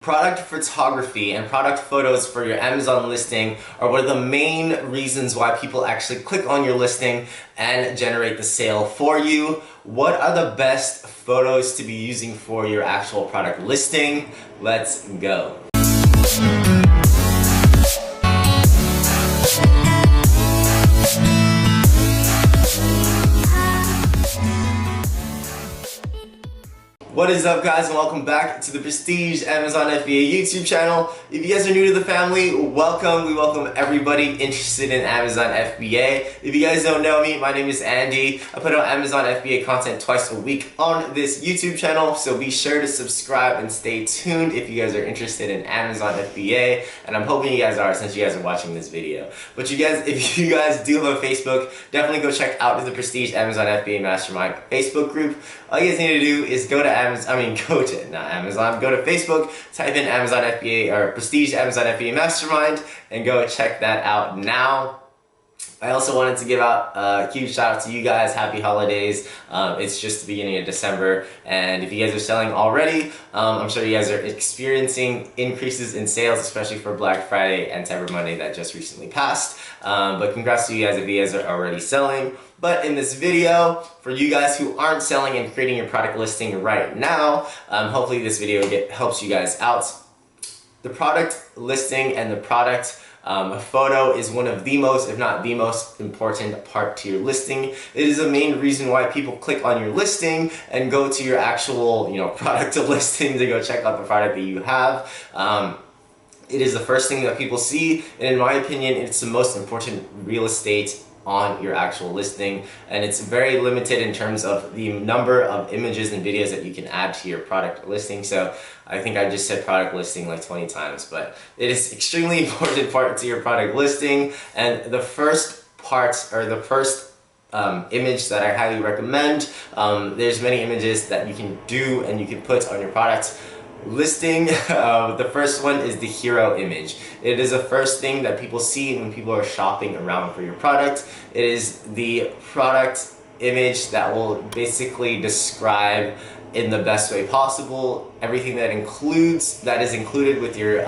Product photography and product photos for your Amazon listing are one of the main reasons why people actually click on your listing and generate the sale for you. What are the best photos to be using for your actual product listing? Let's go. What is up, guys, and welcome back to the Prestige Amazon FBA YouTube channel. If you guys are new to the family, welcome. We welcome everybody interested in Amazon FBA. If you guys don't know me, my name is Andy. I put out Amazon FBA content twice a week on this YouTube channel, so be sure to subscribe and stay tuned if you guys are interested in Amazon FBA, and I'm hoping you guys are since you guys are watching this video. But you guys, if you guys do have a Facebook, definitely go check out the Prestige Amazon FBA Mastermind Facebook group. All you guys need to do is go to go to Facebook, type in Amazon FBA or Prestige Amazon FBA Mastermind, and go check that out now. I also wanted to give out a huge shout out to you guys. Happy holidays. It's just the beginning of December, and if you guys are selling already, I'm sure you guys are experiencing increases in sales, especially for Black Friday and Cyber Monday that just recently passed. But congrats to you guys if you guys are already selling. But in this video, for you guys who aren't selling and creating your product listing right now, hopefully this video helps you guys out. The product listing and the product photo is one of the most, if not the most important part to your listing. It is the main reason why people click on your listing and go to your actual, product listing to go check out the product that you have. It is the first thing that people see, and in my opinion, it's the most important real estate on your actual listing, and it's very limited in terms of the number of images and videos that you can add to your product listing. So I think I just said product listing like 20 times, but it is extremely important part to your product listing. And the first part, or the first image that I highly recommend, there's many images that you can do and you can put on your product listing. The first one is the hero image. It is the first thing that people see when people are shopping around for your product. It is the product image that will basically describe in the best way possible everything that is included with your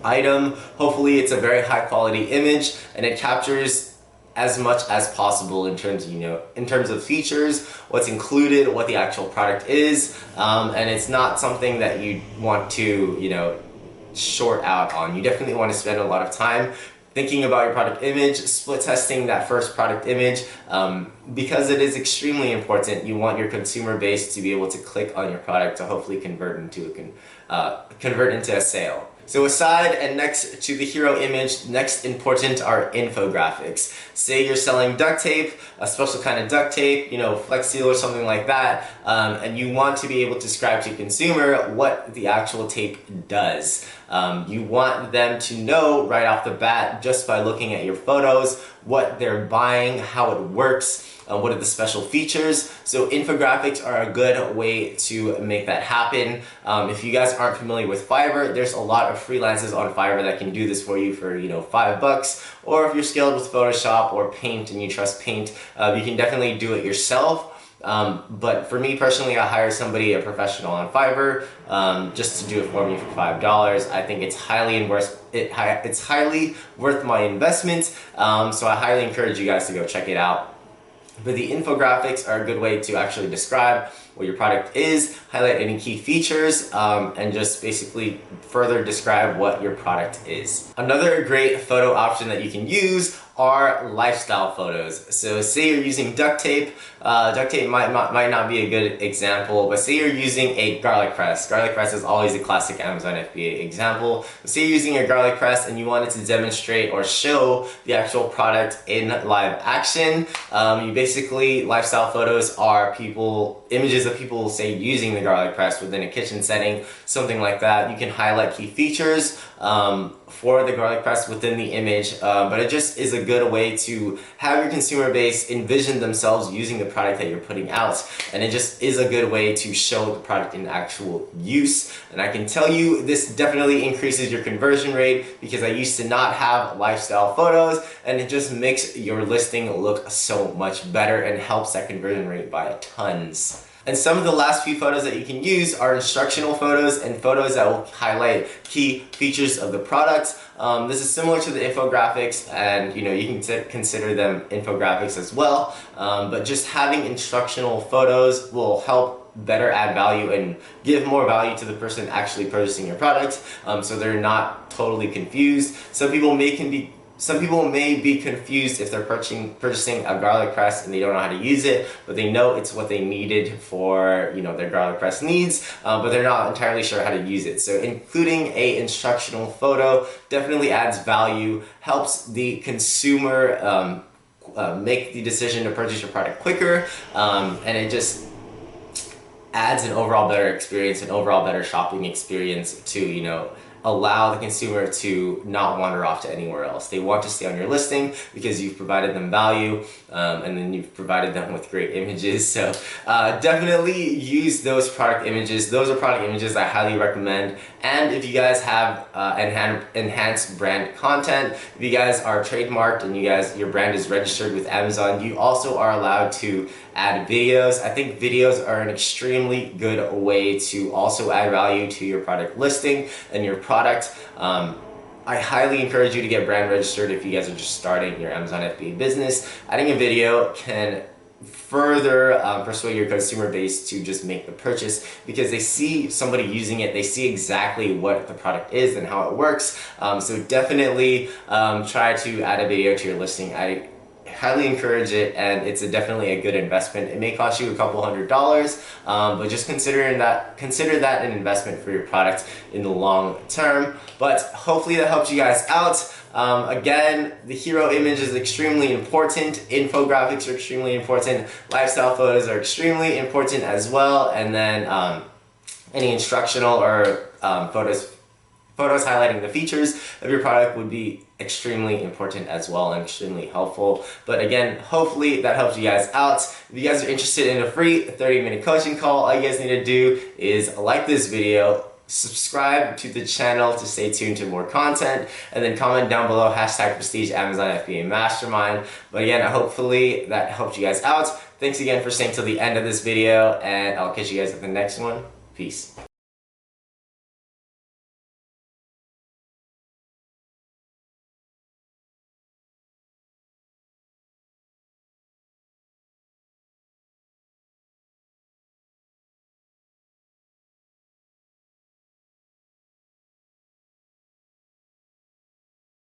item. Hopefully it's a very high quality image and it captures as much as possible in terms of features, what's included, what the actual product is, and it's not something that you want to short out on. You definitely want to spend a lot of time thinking about your product image, split testing that first product image, because it is extremely important. You want your consumer base to be able to click on your product to hopefully convert into a sale. So aside and next to the hero image, next important are infographics. Say you're selling duct tape, a special kind of duct tape, Flex Seal or something like that, and you want to be able to describe to your consumer what the actual tape does. You want them to know right off the bat, just by looking at your photos, what they're buying, how it works, what are the special features. So infographics are a good way to make that happen. If you guys aren't familiar with Fiverr, there's a lot of freelancers on Fiverr that can do this for you for $5. Or if you're skilled with Photoshop or Paint and you trust Paint, you can definitely do it yourself. But for me personally, I hire a professional on Fiverr, just to do it for me for $5. I think it's highly worth my investment. So I highly encourage you guys to go check it out. But the infographics are a good way to actually describe what your product is, highlight any key features, and just basically further describe what your product is. Another great photo option that you can use are lifestyle photos. So say you're using duct tape. Duct tape might not be a good example, but say you're using a garlic press. Garlic press is always a classic Amazon FBA example. Say you're using a garlic press and you wanted to demonstrate or show the actual product in live action. Lifestyle photos are images of people, say, using the garlic press within a kitchen setting, something like that. You can highlight key features for the garlic press within the image, but it just is a good way to have your consumer base envision themselves using the product that you're putting out, and it just is a good way to show the product in actual use. And I can tell you this definitely increases your conversion rate, because I used to not have lifestyle photos, and it just makes your listing look so much better and helps that conversion rate by tons. And some of the last few photos that you can use are instructional photos and photos that will highlight key features of the product. This is similar to the infographics, and you can consider them infographics as well. But just having instructional photos will help better add value and give more value to the person actually purchasing your product, so they're not totally confused. Some people may be confused if they're purchasing a garlic press and they don't know how to use it, but they know it's what they needed for their garlic press needs, but they're not entirely sure how to use it. So including a instructional photo definitely adds value, helps the consumer make the decision to purchase your product quicker, and it just adds an overall better experience, an overall better shopping experience to allow the consumer to not wander off to anywhere else. They want to stay on your listing because you've provided them value, and then you've provided them with great images. So definitely use those product images. Those are product images I highly recommend. And if you guys have enhanced brand content, if you guys are trademarked and your brand is registered with Amazon, you also are allowed to add videos. I think videos are an extremely good way to also add value to your product listing and your product. I highly encourage you to get brand registered if you guys are just starting your Amazon FBA business. Adding a video can further persuade your consumer base to just make the purchase because they see somebody using it, they see exactly what the product is and how it works. So definitely try to add a video to your listing. I highly encourage it, and it's definitely a good investment. It may cost you a couple $100s, but just consider that an investment for your product in the long term. But hopefully that helps you guys out. Again, the hero image is extremely important. Infographics are extremely important. Lifestyle photos are extremely important as well. And then any instructional or photos highlighting the features of your product would be extremely important as well and extremely helpful. But again, hopefully that helps you guys out. If you guys are interested in a free 30-minute coaching call, all you guys need to do is like this video, subscribe to the channel to stay tuned to more content, and then comment down below #Prestige Amazon FBA Mastermind. But again, hopefully that helped you guys out. Thanks again for staying till the end of this video, and I'll catch you guys at the next one. Peace.